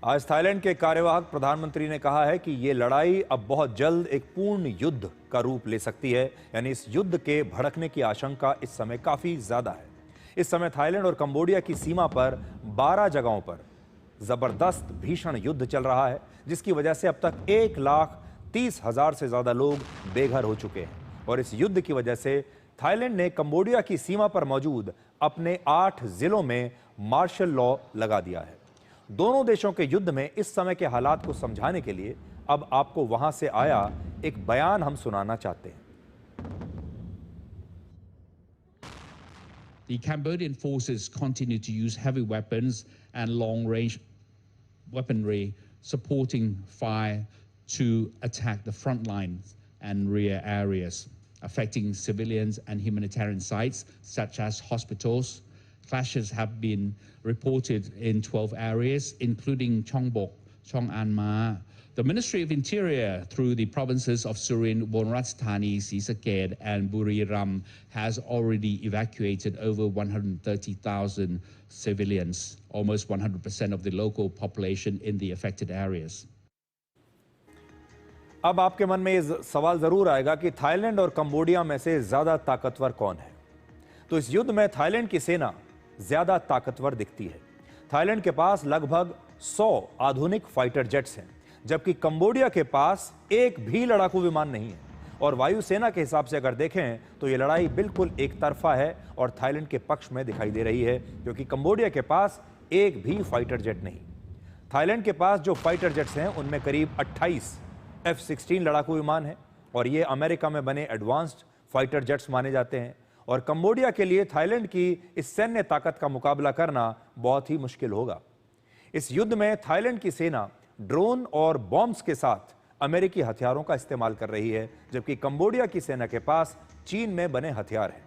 आज थाईलैंड के कार्यवाहक प्रधानमंत्री ने कहा है कि यह लड़ाई अब बहुत जल्द एक पूर्ण युद्ध का रूप ले सकती है। यानी इस युद्ध के भड़कने की आशंका इस समय काफी ज्यादा है। इस समय थाईलैंड और कंबोडिया की सीमा पर 12 जगहों पर जबरदस्त भीषण युद्ध चल रहा है, जिसकी वजह से अब तक 1,30,000 से ज्यादा लोग बेघर हो चुके हैं। और इस युद्ध की वजह से थाईलैंड ने कंबोडिया की सीमा पर मौजूद अपने 8 जिलों में मार्शल लॉ लगा दिया है। दोनों देशों के युद्ध में इस समय के हालात को समझाने के लिए अब आपको वहां से आया एक बयान हम सुनाना चाहते हैं। The Cambodian forces continue to use heavy weapons and long-range weaponry, supporting fire to attack the front lines and rear areas. affecting civilians and humanitarian sites such as hospitals. Clashes have been reported in 12 areas, including Chongbuk, Chong'an Ma. The Ministry of Interior, through the provinces of Surin, Bonratstani, Sisaket, and Buriram, has already evacuated over 130,000 civilians, almost 100% of the local population in the affected areas. अब आपके मन में ये सवाल जरूर आएगा कि Thailand और कंबोडिया में से ज्यादा ताकतवर कौन है। तो इस युद्ध में थाईलैंड की सेना ज्यादा ताकतवर दिखती है। थाईलैंड के पास लगभग 100 आधुनिक फाइटर जेट्स हैं, जबकि कंबोडिया के पास एक भी लड़ाकू विमान नहीं है। और वायुसेना के हिसाब से अगर देखें तो यह लड़ाई बिल्कुल एक तरफा है और थाईलैंड के पक्ष में दिखाई दे रही है, क्योंकि कंबोडिया के पास एक भी फाइटर जेट नहीं। थाईलैंड के पास जो फाइटर जेट्स हैं उनमें करीब 28 F-16 लड़ाकू विमान है और ये अमेरिका में बने एडवांस्ड फाइटर जेट्स माने जाते हैं। और कंबोडिया के लिए थाईलैंड की इस सैन्य ताकत का मुकाबला करना बहुत ही मुश्किल होगा। इस युद्ध में थाईलैंड की सेना ड्रोन और बॉम्ब्स के साथ अमेरिकी हथियारों का इस्तेमाल कर रही है, जबकि कंबोडिया की सेना के पास चीन में बने हथियार हैं।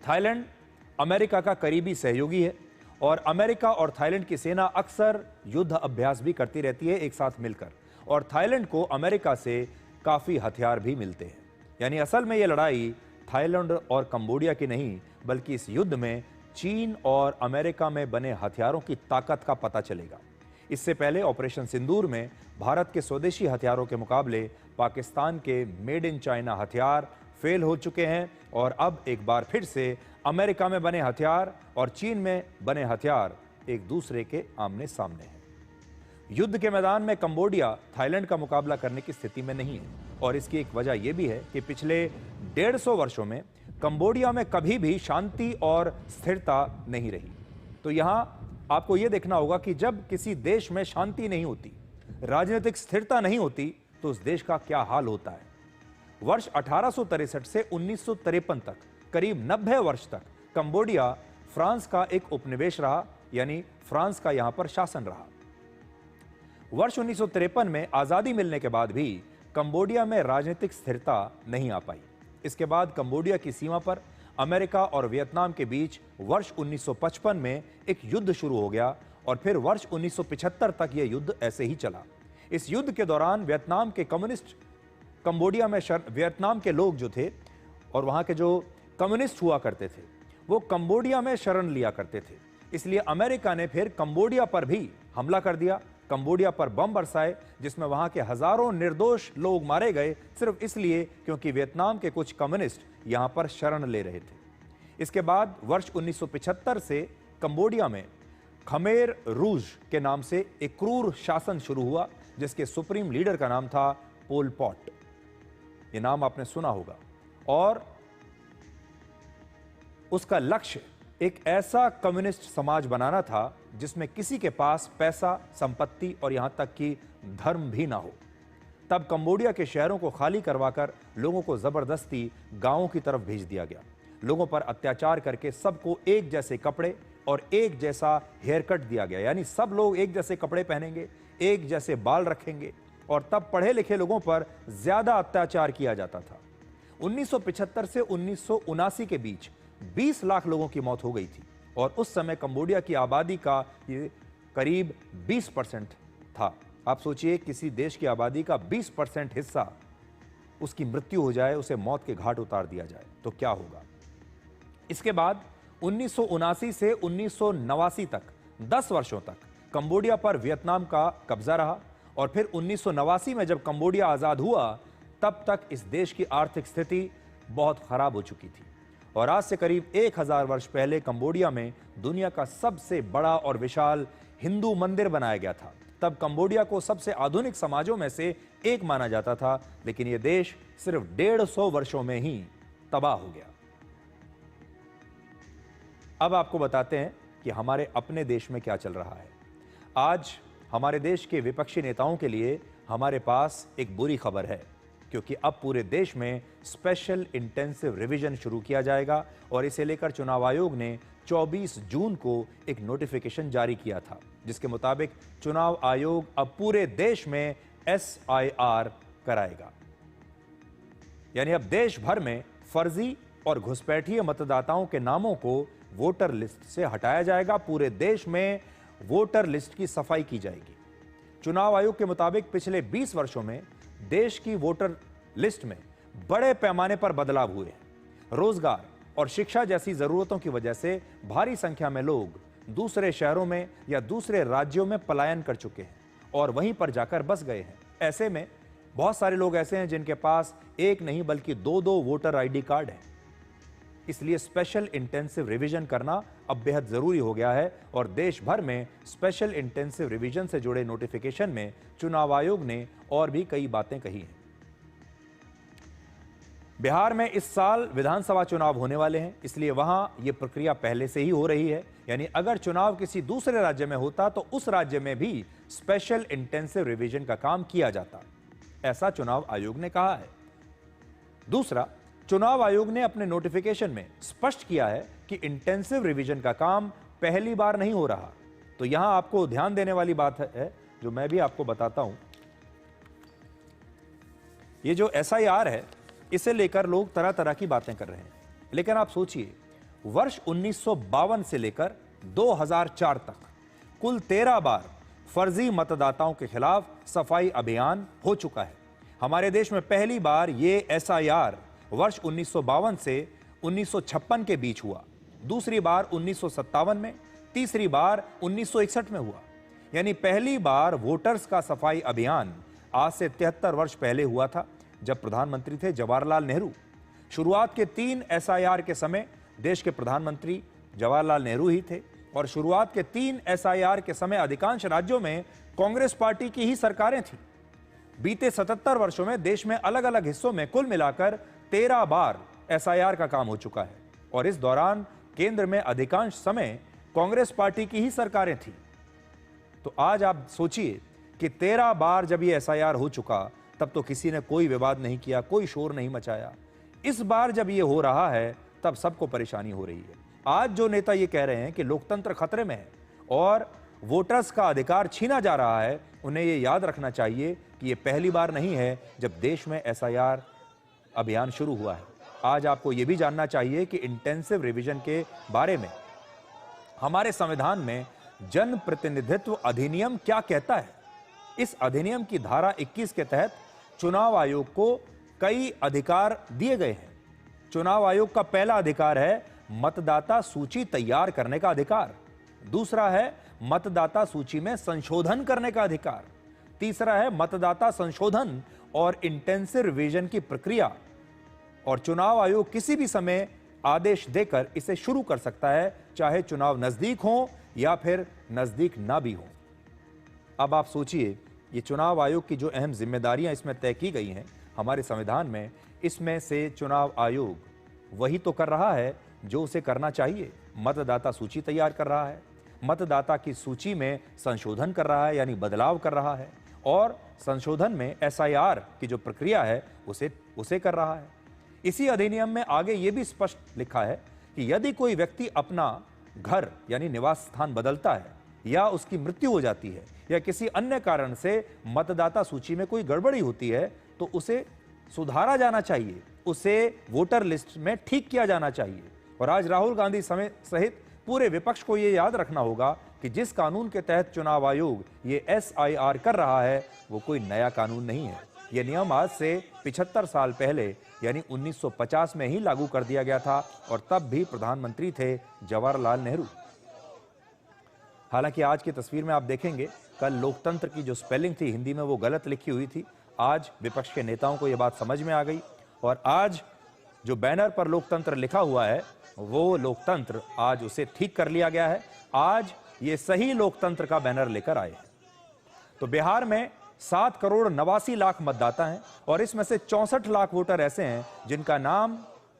थाईलैंड अमेरिका का करीबी सहयोगी है और अमेरिका और थाईलैंड की सेना अक्सर युद्ध अभ्यास भी करती रहती है एक साथ मिलकर, और थाईलैंड को अमेरिका से काफी हथियार भी मिलते हैं। यानी असल में यह लड़ाई थाईलैंड और कंबोडिया की नहीं, बल्कि इस युद्ध में चीन और अमेरिका में बने हथियारों की ताकत का पता चलेगा। इससे पहले ऑपरेशन सिंदूर में भारत के स्वदेशी हथियारों के मुकाबले पाकिस्तान के मेड इन चाइना हथियार फेल हो चुके हैं और अब एक बार फिर से अमेरिका में बने हथियार और चीन में बने हथियार एक दूसरे के आमने सामने हैं। युद्ध के मैदान में कंबोडिया थाईलैंड का मुकाबला करने की स्थिति में नहीं है और इसकी एक वजह यह भी है कि पिछले 150 वर्षों में कंबोडिया में कभी भी शांति और स्थिरता नहीं रही। तो यहां आपको यह देखना होगा कि जब किसी देश में शांति नहीं होती, राजनीतिक स्थिरता नहीं होती, तो उस देश का क्या हाल होता है। वर्ष 1863 से 1953 तक करीब 90 वर्ष तक कंबोडिया फ्रांस का एक उपनिवेश रहा, यानी फ्रांस का यहां पर शासन रहा। वर्ष 1953 में आजादी मिलने के बाद भी कंबोडिया में राजनीतिक स्थिरता नहीं आ पाई। इसके बाद कंबोडिया की सीमा पर अमेरिका और वियतनाम के बीच वर्ष 1955 में एक युद्ध शुरू हो गया और फिर वर्ष 1975 तक यह युद्ध ऐसे ही चला। इस युद्ध के दौरान वियतनाम के कम्युनिस्ट कंबोडिया में वियतनाम के लोग जो थे और वहां के जो कम्युनिस्ट हुआ करते थे वो कंबोडिया में शरण लिया करते थे। इसलिए अमेरिका ने फिर कंबोडिया पर भी हमला कर दिया, कंबोडिया पर बम बरसाए, जिसमें वहां के हजारों निर्दोष लोग मारे गए सिर्फ इसलिए क्योंकि वियतनाम के कुछ कम्युनिस्ट यहां पर शरण ले रहे थे। इसके बाद वर्ष 1975 से कंबोडिया में खमेर रूज के नाम से एक क्रूर शासन शुरू हुआ, जिसके सुप्रीम लीडर का नाम था पोल पॉट। यह नाम आपने सुना होगा। और उसका लक्ष्य एक ऐसा कम्युनिस्ट समाज बनाना था जिसमें किसी के पास पैसा, संपत्ति और यहां तक कि धर्म भी ना हो। तब कंबोडिया के शहरों को खाली करवाकर लोगों को जबरदस्ती गांवों की तरफ भेज दिया गया। लोगों पर अत्याचार करके सबको एक जैसे कपड़े और एक जैसा हेयर कट दिया गया, यानी सब लोग एक जैसे कपड़े पहनेंगे, एक जैसे बाल रखेंगे और तब पढ़े लिखे लोगों पर ज्यादा अत्याचार किया जाता था। 1975 से 1979 के बीच 20 लाख लोगों की मौत हो गई थी और उस समय कंबोडिया की आबादी का ये करीब 20% था। आप सोचिए किसी देश की आबादी का 20% हिस्सा उसकी मृत्यु हो जाए, उसे मौत के घाट उतार दिया जाए तो क्या होगा। इसके बाद 1979 से 1989 तक 10 वर्षों तक कंबोडिया पर वियतनाम का कब्जा रहा और फिर 1989 में जब कंबोडिया आजाद हुआ तब तक इस देश की आर्थिक स्थिति बहुत खराब हो चुकी थी और आज से करीब 1000 वर्ष पहले कंबोडिया में दुनिया का सबसे बड़ा और विशाल हिंदू मंदिर बनाया गया था। तब कंबोडिया को सबसे आधुनिक समाजों में से एक माना जाता था, लेकिन यह देश सिर्फ 150 वर्षों में ही तबाह हो गया। अब आपको बताते हैं कि हमारे अपने देश में क्या चल रहा है। आज हमारे देश के विपक्षी नेताओं के लिए हमारे पास एक बुरी खबर है, क्योंकि अब पूरे देश में स्पेशल इंटेंसिव रिवीजन शुरू किया जाएगा और इसे लेकर चुनाव आयोग ने 24 जून को एक नोटिफिकेशन जारी किया था, जिसके मुताबिक चुनाव आयोग अब पूरे देश में SIR कराएगा। यानी अब देश भर में फर्जी और घुसपैठिए मतदाताओं के नामों को वोटर लिस्ट से हटाया जाएगा। पूरे देश में वोटर लिस्ट की सफाई की जाएगी। चुनाव आयोग के मुताबिक पिछले 20 वर्षों में देश की वोटर लिस्ट में बड़े पैमाने पर बदलाव हुए हैं। रोजगार और शिक्षा जैसी जरूरतों की वजह से भारी संख्या में लोग दूसरे शहरों में या दूसरे राज्यों में पलायन कर चुके हैं और वहीं पर जाकर बस गए हैं। ऐसे में बहुत सारे लोग ऐसे हैं जिनके पास एक नहीं बल्कि दो वोटर आईडी कार्ड है। इसलिए स्पेशल इंटेंसिव रिवीजन करना अब बेहद जरूरी हो गया है और देश भर में स्पेशल इंटेंसिव रिवीजन से जुड़े नोटिफिकेशन में चुनाव आयोग ने और भी कई बातें कही हैं। बिहार में इस साल विधानसभा चुनाव होने वाले हैं, इसलिए वहां यह प्रक्रिया पहले से ही हो रही है। यानी अगर चुनाव किसी दूसरे राज्य में होता तो उस राज्य में भी स्पेशल इंटेंसिव रिवीजन का काम किया जाता, ऐसा चुनाव आयोग ने कहा है। दूसरा, चुनाव आयोग ने अपने नोटिफिकेशन में स्पष्ट किया है कि इंटेंसिव रिवीजन का काम पहली बार नहीं हो रहा। तो यहां आपको ध्यान देने वाली बात है जो मैं भी आपको बताता हूं। ये जो SIR है, इसे लेकर लोग तरह तरह की बातें कर रहे हैं, लेकिन आप सोचिए, वर्ष 1952 से लेकर 2004 तक कुल 13 बार फर्जी मतदाताओं के खिलाफ सफाई अभियान हो चुका है। हमारे देश में पहली बार ये SIR वर्ष 1952 से 1956 के बीच हुआ, दूसरी बार 1957 में, तीसरी बार 1961 में हुआ। यानी पहली बार वोटर्स का सफाई अभियान आज से 73 वर्ष पहले हुआ था, जब प्रधानमंत्री थे जवाहरलाल नेहरू। शुरुआत के 3 SIR के समय देश के प्रधानमंत्री जवाहरलाल नेहरू ही थे और शुरुआत के 3 SIR के समय अधिकांश राज्यों में कांग्रेस पार्टी की ही सरकारें थीं। बीते 77 वर्षों में देश में अलग अलग हिस्सों में कुल मिलाकर 13 बार SIR का काम हो चुका है और इस दौरान केंद्र में अधिकांश समय कांग्रेस पार्टी की ही सरकारें थीं। तो आज आप सोचिए कि 13 बार जब ये SIR हो चुका तब तो किसी ने कोई विवाद नहीं किया, कोई शोर नहीं मचाया। इस बार जब ये हो रहा है तब सबको परेशानी हो रही है। आज जो नेता ये कह रहे हैं कि लोकतंत्र खतरे में है और वोटर्स का अधिकार छीना जा रहा है, उन्हें ये याद रखना चाहिए कि ये पहली बार नहीं है जब देश में SIR अभियान शुरू हुआ है। आज आपको ये भी जानना चाहिए कि इंटेंसिव रिवीजन के बारे में हमारे संविधान में जन प्रतिनिधित्व अधिनियम क्या कहता है। इस अधिनियम की धारा 21 के तहत चुनाव आयोग को कई अधिकार दिए गए हैं। चुनाव आयोग का पहला अधिकार है मतदाता सूची तैयार करने का अधिकार, दूसरा है मतदाता सूची में संशोधन करने का अधिकार, तीसरा है मतदाता संशोधन और इंटेंसिव रिवीजन की प्रक्रिया, और चुनाव आयोग किसी भी समय आदेश देकर इसे शुरू कर सकता है, चाहे चुनाव नजदीक हो या फिर नजदीक ना भी हो। अब आप सोचिए, ये चुनाव आयोग की जो अहम जिम्मेदारियां इसमें तय की गई हैं हमारे संविधान में, इसमें से चुनाव आयोग वही तो कर रहा है जो उसे करना चाहिए। मतदाता सूची तैयार कर रहा है, मतदाता की सूची में संशोधन कर रहा है यानी बदलाव कर रहा है, और संशोधन में SIR की जो प्रक्रिया है उसे कर रहा है। इसी अधिनियम में आगे ये भी स्पष्ट लिखा है कि यदि कोई व्यक्ति अपना घर यानी निवास स्थान बदलता है या उसकी मृत्यु हो जाती है या किसी अन्य कारण से मतदाता सूची में कोई गड़बड़ी होती है तो उसे सुधारा जाना चाहिए, उसे वोटर लिस्ट में ठीक किया जाना चाहिए। और आज राहुल गांधी सहित पूरे विपक्ष को यह याद रखना होगा कि जिस कानून के तहत चुनाव आयोग ये SIR कर रहा है वो कोई नया कानून नहीं है। यह नियम आज से 75 साल पहले यानी 1950 में ही लागू कर दिया गया था और तब भी प्रधानमंत्री थे जवाहरलाल नेहरू। हालांकि आज की तस्वीर में आप देखेंगे कल लोकतंत्र की जो स्पेलिंग थी हिंदी में वो गलत लिखी हुई थी। आज विपक्ष के नेताओं को यह बात समझ में आ गई और आज जो बैनर पर लोकतंत्र लिखा हुआ है वो लोकतंत्र आज उसे ठीक कर लिया गया है। आज ये सही लोकतंत्र का बैनर लेकर आए हैं। तो बिहार में 7 करोड़ 89 लाख मतदाता हैं और इसमें से 64 लाख वोटर ऐसे हैं जिनका नाम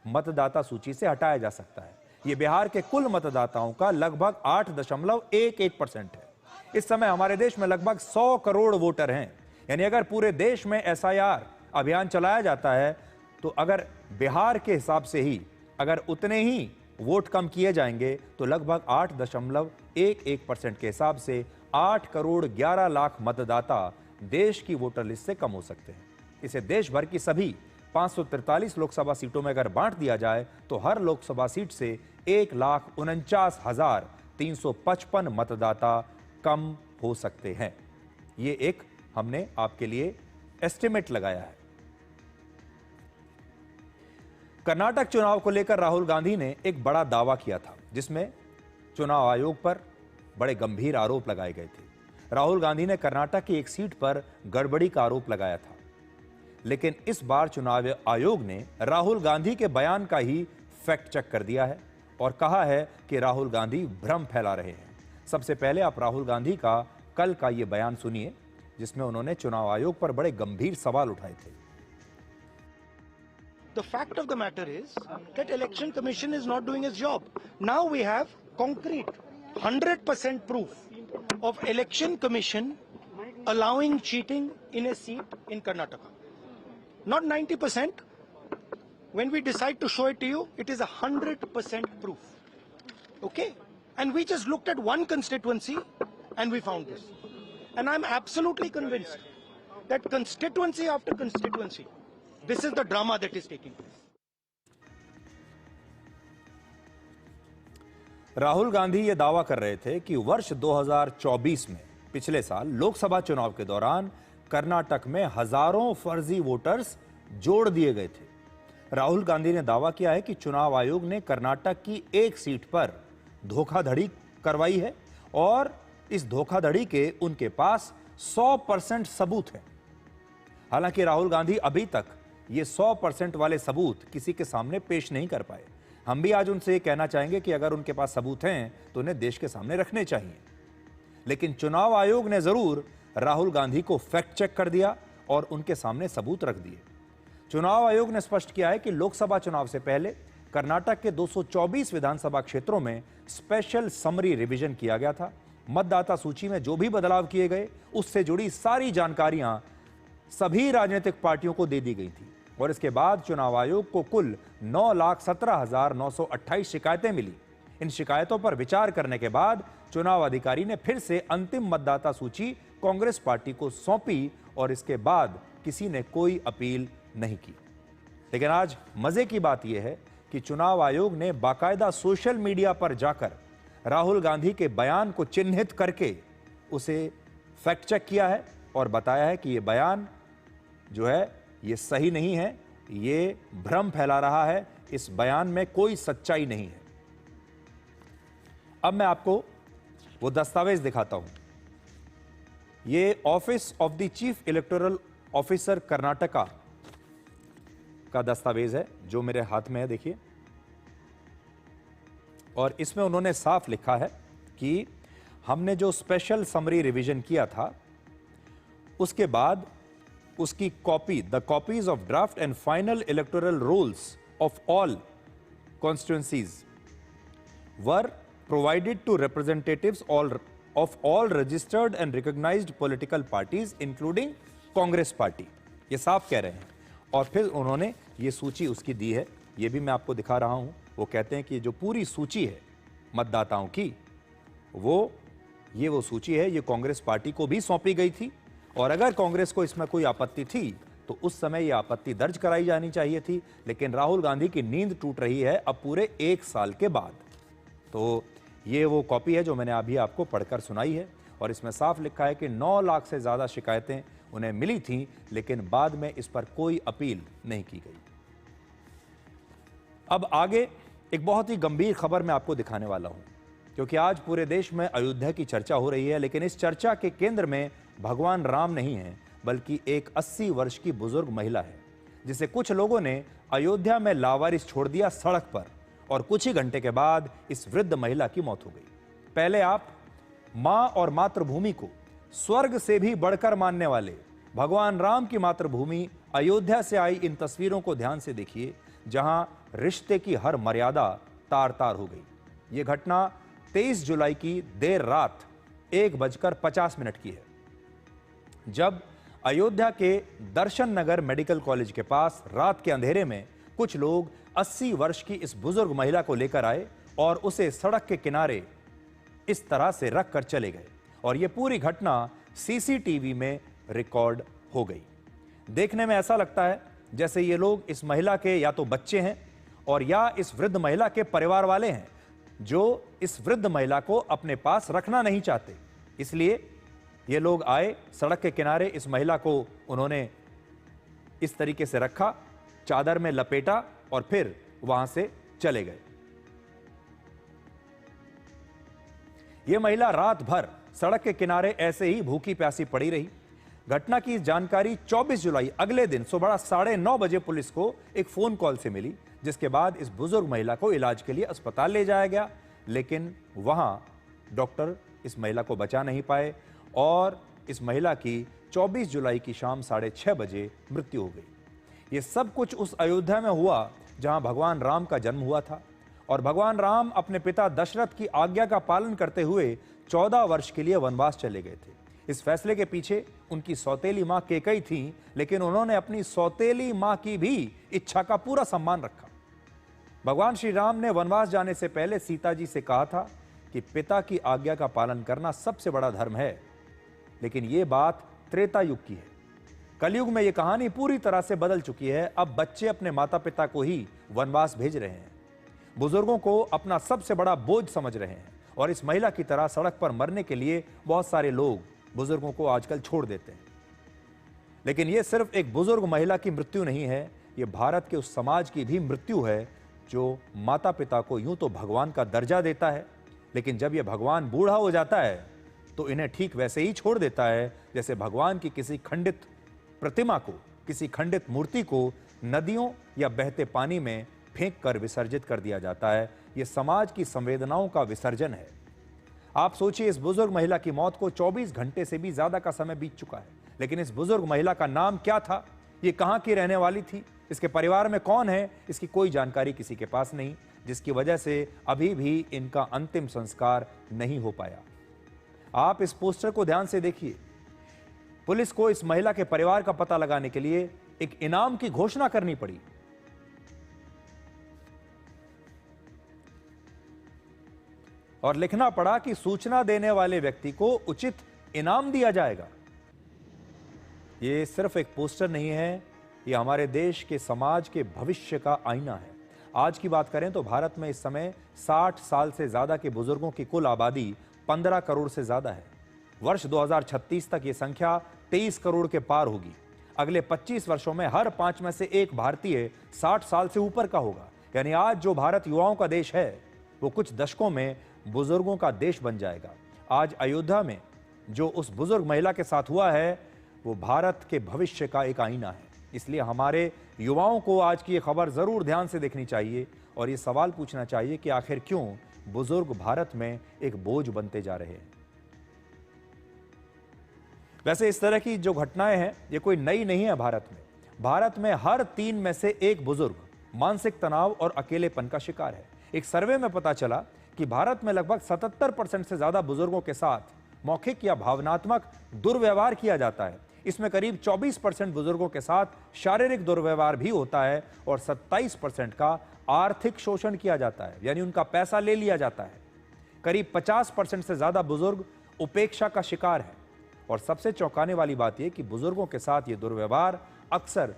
मतदाता सूची से हटाया जा सकता है। ये बिहार के कुल मतदाताओं का लगभग 8.11% है। इस समय हमारे देश में लगभग 100 करोड़ वोटर हैं। यानी अगर पूरे देश में SIR अभियान चलाया जाता है तो अगर बिहार के हिसाब से ही अगर उतने ही वोट कम किए जाएंगे तो लगभग 8.11% के हिसाब से 8 करोड़ 11 लाख मतदाता देश की वोटर लिस्ट से कम हो सकते हैं। इसे देश भर की सभी 543 लोकसभा सीटों में अगर बांट दिया जाए तो हर लोकसभा सीट से 1,49,355 मतदाता कम हो सकते हैं। ये एक हमने आपके लिए एस्टिमेट लगाया है। कर्नाटक चुनाव को लेकर राहुल गांधी ने एक बड़ा दावा किया था, जिसमें चुनाव आयोग पर बड़े गंभीर आरोप लगाए गए थे। राहुल गांधी ने कर्नाटक की एक सीट पर गड़बड़ी का आरोप लगाया था, लेकिन इस बार चुनाव आयोग ने राहुल गांधी के बयान का ही फैक्ट चेक कर दिया है और कहा है कि राहुल गांधी भ्रम फैला रहे हैं। सबसे पहले आप राहुल गांधी का कल का यह बयान सुनिए, जिसमें उन्होंने चुनाव आयोग पर बड़े गंभीर सवाल उठाए थे। The fact of the matter is that Election Commission is not doing its job. Now we have concrete 100% proof of Election Commission allowing cheating in a seat in Karnataka. Not 90%. When we decide to show it to you, it is 100% proof. Okay? And we just looked at one constituency and we found this. And I'm absolutely convinced that constituency after constituency, this is the drama that is taking place. Rahul Gandhi ये दावा कर रहे थे कि वर्ष 2024 में पिछले साल लोकसभा चुनाव के दौरान कर्नाटक में हजारों फर्जी वोटर्स जोड़ दिए गए थे। राहुल गांधी ने दावा किया है कि चुनाव आयोग ने कर्नाटक की एक सीट पर धोखाधड़ी करवाई है और इस धोखाधड़ी के उनके पास 100% सबूत है। हालांकि राहुल गांधी अभी तक ये 100% वाले सबूत किसी के सामने पेश नहीं कर पाए। हम भी आज उनसे ये कहना चाहेंगे कि अगर उनके पास सबूत हैं तो उन्हें देश के सामने रखने चाहिए। लेकिन चुनाव आयोग ने जरूर राहुल गांधी को फैक्ट चेक कर दिया और उनके सामने सबूत रख दिए। चुनाव आयोग ने स्पष्ट किया है कि लोकसभा चुनाव से पहले कर्नाटक के 224 विधानसभा क्षेत्रों में स्पेशल समरी रिवीजन किया गया था। मतदाता सूची में जो भी बदलाव किए गए उससे जुड़ी सारी जानकारियां सभी राजनीतिक पार्टियों को दे दी गई थी और इसके बाद चुनाव आयोग को कुल 9,17,928 शिकायतें मिली। इन शिकायतों पर विचार करने के बाद चुनाव अधिकारी ने फिर से अंतिम मतदाता सूची कांग्रेस पार्टी को सौंपी और इसके बाद किसी ने कोई अपील नहीं की। लेकिन आज मजे की बात यह है कि चुनाव आयोग ने बाकायदा सोशल मीडिया पर जाकर राहुल गांधी के बयान को चिन्हित करके उसे फैक्ट चेक किया है और बताया है कि यह बयान जो है ये सही नहीं है, ये भ्रम फैला रहा है, इस बयान में कोई सच्चाई नहीं है। अब मैं आपको वो दस्तावेज दिखाता हूं। ये office of the chief electoral officer Karnataka का दस्तावेज है जो मेरे हाथ में है, देखिए। और इसमें उन्होंने साफ लिखा है कि हमने जो स्पेशल समरी रिवीजन किया था उसके बाद उसकी copy, the copies of draft and final electoral rolls of all constituencies were provided to representatives of all registered and recognised political parties including Congress party. ये साफ कह रहे हैं। और फिर उन्होंने ये सूची उसकी दी है, ये भी मैं आपको दिखा रहा हूं। वो कहते हैं कि जो पूरी सूची है मतदाताओं की, वो सूची है, ये कांग्रेस पार्टी को भी सौंपी गई थी और अगर कांग्रेस को इसमें कोई आपत्ति थी तो उस समय यह आपत्ति दर्ज कराई जानी चाहिए थी। लेकिन राहुल गांधी की नींद टूट रही है अब पूरे 1 साल के बाद। तो ये वो कॉपी है जो मैंने अभी आपको पढ़कर सुनाई है और इसमें साफ लिखा है कि 9 लाख से ज्यादा शिकायतें उन्हें मिली थीं, लेकिन बाद में इस पर कोई अपील नहीं की गई। अब आगे एक बहुत ही गंभीर खबर मैं आपको दिखाने वाला हूं, क्योंकि आज पूरे देश में अयोध्या की चर्चा हो रही है। लेकिन इस चर्चा के केंद्र में भगवान राम नहीं है, बल्कि एक 80 वर्ष की बुजुर्ग महिला है, जिसे कुछ लोगों ने अयोध्या में लावारिस छोड़ दिया सड़क पर और कुछ ही घंटे के बाद इस वृद्ध महिला की मौत हो गई। पहले आप मां और मातृभूमि को स्वर्ग से भी बढ़कर मानने वाले भगवान राम की मातृभूमि अयोध्या से आई इन तस्वीरों को ध्यान से देखिए, जहां रिश्ते की हर मर्यादा तार तार हो गई। यह घटना 23 जुलाई की देर रात 1:50 की है, जब अयोध्या के दर्शन नगर मेडिकल कॉलेज के पास रात के अंधेरे में कुछ लोग 80 वर्ष की इस बुजुर्ग महिला को लेकर आए और उसे सड़क के किनारे इस तरह से रख कर चले गए और यह पूरी घटना सीसीटीवी में रिकॉर्ड हो गई। देखने में ऐसा लगता है जैसे ये लोग इस महिला के या तो बच्चे हैं और या इस वृद्ध महिला के परिवार वाले हैं जो इस वृद्ध महिला को अपने पास रखना नहीं चाहते। इसलिए ये लोग आए, सड़क के किनारे इस महिला को उन्होंने इस तरीके से रखा, चादर में लपेटा और फिर वहां से चले गए। यह महिला रात भर सड़क के किनारे ऐसे ही भूखी प्यासी पड़ी रही। घटना की जानकारी 24 जुलाई अगले दिन सुबह 9:30 बजे पुलिस को एक फोन कॉल से मिली, जिसके बाद इस बुजुर्ग महिला को इलाज के लिए अस्पताल ले जाया गया, लेकिन वहां डॉक्टर इस महिला को बचा नहीं पाए और इस महिला की 24 जुलाई की शाम 6:30 बजे मृत्यु हो गई। ये सब कुछ उस अयोध्या में हुआ जहां भगवान राम का जन्म हुआ था और भगवान राम अपने पिता दशरथ की आज्ञा का पालन करते हुए 14 वर्ष के लिए वनवास चले गए थे। इस फैसले के पीछे उनकी सौतेली मां कैकेयी थी, लेकिन उन्होंने अपनी सौतेली मां की भी इच्छा का पूरा सम्मान रखा। भगवान श्री राम ने वनवास जाने से पहले सीता जी से कहा था कि पिता की आज्ञा का पालन करना सबसे बड़ा धर्म है, लेकिन यह बात त्रेता युग की है। कलयुग में यह कहानी पूरी तरह से बदल चुकी है। अब बच्चे अपने माता पिता को ही वनवास भेज रहे हैं, बुजुर्गों को अपना सबसे बड़ा बोझ समझ रहे हैं और इस महिला की तरह सड़क पर मरने के लिए बहुत सारे लोग बुजुर्गों को आजकल छोड़ देते हैं। लेकिन यह सिर्फ एक बुजुर्ग महिला की मृत्यु नहीं है, यह भारत के उस समाज की भी मृत्यु है जो माता पिता को यूं तो भगवान का दर्जा देता है, लेकिन जब यह भगवान बूढ़ा हो जाता है तो इन्हें ठीक वैसे ही छोड़ देता है जैसे भगवान की किसी खंडित प्रतिमा को, किसी खंडित मूर्ति को नदियों या बहते पानी में फेंक कर विसर्जित कर दिया जाता है। यह समाज की संवेदनाओं का विसर्जन है। आप सोचिए, इस बुजुर्ग महिला की मौत को 24 घंटे से भी ज्यादा का समय बीत चुका है, लेकिन इस बुजुर्ग महिला का नाम क्या था, ये कहां की रहने वाली थी, इसके परिवार में कौन है, इसकी कोई जानकारी किसी के पास नहीं, जिसकी वजह से अभी भी इनका अंतिम संस्कार नहीं हो पाया। आप इस पोस्टर को ध्यान से देखिए। पुलिस को इस महिला के परिवार का पता लगाने के लिए एक इनाम की घोषणा करनी पड़ी। और लिखना पड़ा कि सूचना देने वाले व्यक्ति को उचित इनाम दिया जाएगा। यह सिर्फ एक पोस्टर नहीं है, यह हमारे देश के समाज के भविष्य का आईना है। आज की बात करें तो भारत में इस समय 60 साल से ज्यादा के बुजुर्गों की कुल आबादी 15 करोड़ से ज्यादा है। वर्ष 2036 तक यह संख्या 23 करोड़ के पार होगी। अगले 25 वर्षों में हर 5 में से एक भारतीय 60 साल से ऊपर का होगा। यानी आज जो भारत युवाओं का देश है, वो कुछ दशकों में बुजुर्गों का देश बन जाएगा। आज अयोध्या में जो उस बुजुर्ग महिला के साथ हुआ है, वो भारत के भविष्य का एक आईना है। इसलिए हमारे युवाओं को आज की ये खबर जरूर ध्यान से देखनी चाहिए और ये सवाल पूछना चाहिए कि आखिर क्यों बुजुर्ग भारत में एक बोझ बनते जा रहे हैं। वैसे इस तरह की जो घटनाएं हैं, ये कोई नई नहीं है। भारत में हर 3 में से एक बुजुर्ग मानसिक तनाव और अकेलेपन का शिकार है। एक सर्वे में पता चला कि भारत में लगभग 77% से ज्यादा बुजुर्गों के साथ मौखिक या भावनात्मक दुर्व्यवहार किया जाता है। इसमें करीब 24% बुजुर्गों के साथ शारीरिक दुर्व्यवहार भी होता है और 27% का आर्थिक शोषण किया जाता है, यानी उनका पैसा ले लिया जाता है। करीब 50% से ज्यादा बुजुर्ग उपेक्षा का शिकार है। और सबसे चौंकाने वाली बात यह कि बुजुर्गों के साथ ये दुर्व्यवहार अक्सर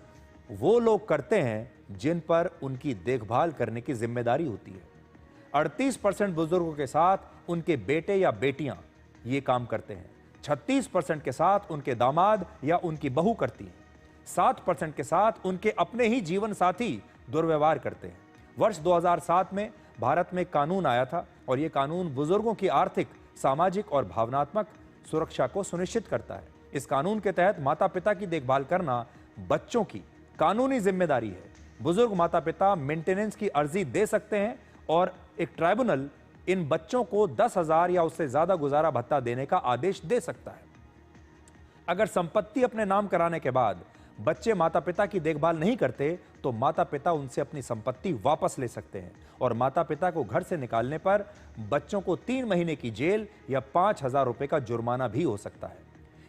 वो लोग करते हैं जिन पर उनकी देखभाल करने की जिम्मेदारी होती है। 38% बुजुर्गों के साथ उनके बेटे या बेटियां ये काम करते हैं। 36% के साथ उनके दामाद या उनकी बहू करती हैं। 7% के साथ उनके अपने ही जीवन साथी दुर्व्यवहार करते हैं। वर्ष 2007 में भारत में कानून आया था और यह कानून बुजुर्गों की आर्थिक, सामाजिक और भावनात्मक सुरक्षा को सुनिश्चित करता है। इस कानून के तहत माता पिता की देखभाल करना बच्चों की कानूनी जिम्मेदारी है। बुजुर्ग माता पिता मेंटेनेंस की अर्जी दे सकते हैं और एक ट्राइब्यूनल इन बच्चों को 10,000 या उससे ज्यादा गुजारा भत्ता देने का आदेश दे सकता है। अगर संपत्ति अपने नाम कराने के बाद बच्चे माता पिता की देखभाल नहीं करते तो माता पिता उनसे अपनी संपत्ति वापस ले सकते हैं और माता पिता को घर से निकालने पर बच्चों को 3 महीने की जेल या 5,000 रुपए का जुर्माना भी हो सकता है।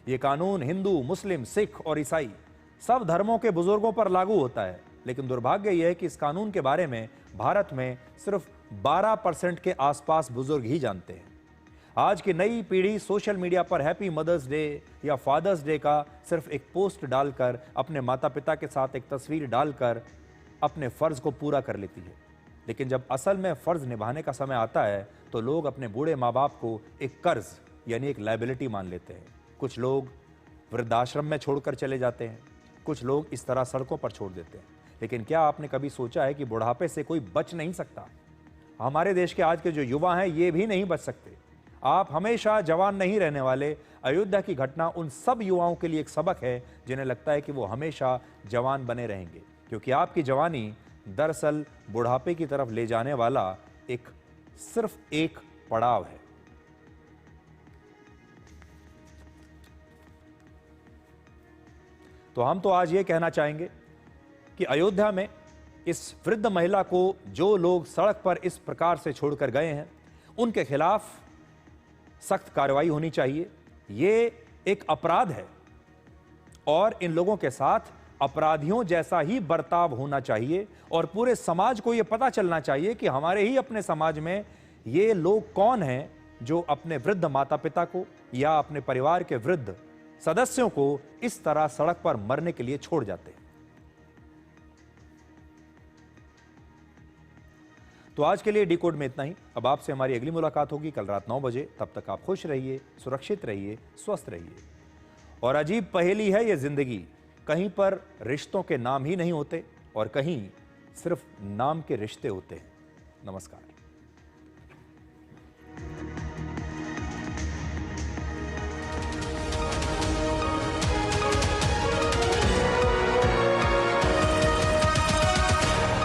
यह कानून हिंदू, मुस्लिम, सिख और ईसाई सब धर्मों के बुजुर्गों पर लागू होता है, लेकिन दुर्भाग्य यह है कि इस कानून के बारे में भारत में सिर्फ 12% के आसपास बुजुर्ग ही जानते हैं। आज की नई पीढ़ी सोशल मीडिया पर हैप्पी मदर्स डे या फादर्स डे का सिर्फ एक पोस्ट डालकर, अपने माता पिता के साथ एक तस्वीर डालकर अपने फर्ज को पूरा कर लेती है। लेकिन जब असल में फर्ज निभाने का समय आता है तो लोग अपने बूढ़े माँ बाप को एक कर्ज यानी एक लायबिलिटी मान लेते हैं। कुछ लोग वृद्धाश्रम में छोड़कर चले जाते हैं, कुछ लोग इस तरह सड़कों पर छोड़ देते हैं। लेकिन क्या आपने कभी सोचा है कि बुढ़ापे से कोई बच नहीं सकता? हमारे देश के आज के जो युवा हैं ये भी नहीं बच सकते। आप हमेशा जवान नहीं रहने वाले। अयोध्या की घटना उन सब युवाओं के लिए एक सबक है जिन्हें लगता है कि वो हमेशा जवान बने रहेंगे, क्योंकि आपकी जवानी दरअसल बुढ़ापे की तरफ ले जाने वाला सिर्फ एक पड़ाव है। तो हम तो आज ये कहना चाहेंगे कि अयोध्या में इस वृद्ध महिला को जो लोग सड़क पर इस प्रकार से छोड़कर गए हैं उनके खिलाफ सख्त कार्रवाई होनी चाहिए। ये एक अपराध है और इन लोगों के साथ अपराधियों जैसा ही बर्ताव होना चाहिए और पूरे समाज को यह पता चलना चाहिए कि हमारे ही अपने समाज में ये लोग कौन हैं जो अपने वृद्ध माता पिता को या अपने परिवार के वृद्ध सदस्यों को इस तरह सड़क पर मरने के लिए छोड़ जाते हैं। तो आज के लिए डिकोड में इतना ही। अब आपसे हमारी अगली मुलाकात होगी कल रात 9 बजे। तब तक आप खुश रहिए, सुरक्षित रहिए, स्वस्थ रहिए। और अजीब पहेली है ये जिंदगी, कहीं पर रिश्तों के नाम ही नहीं होते और कहीं सिर्फ नाम के रिश्ते होते हैं। नमस्कार।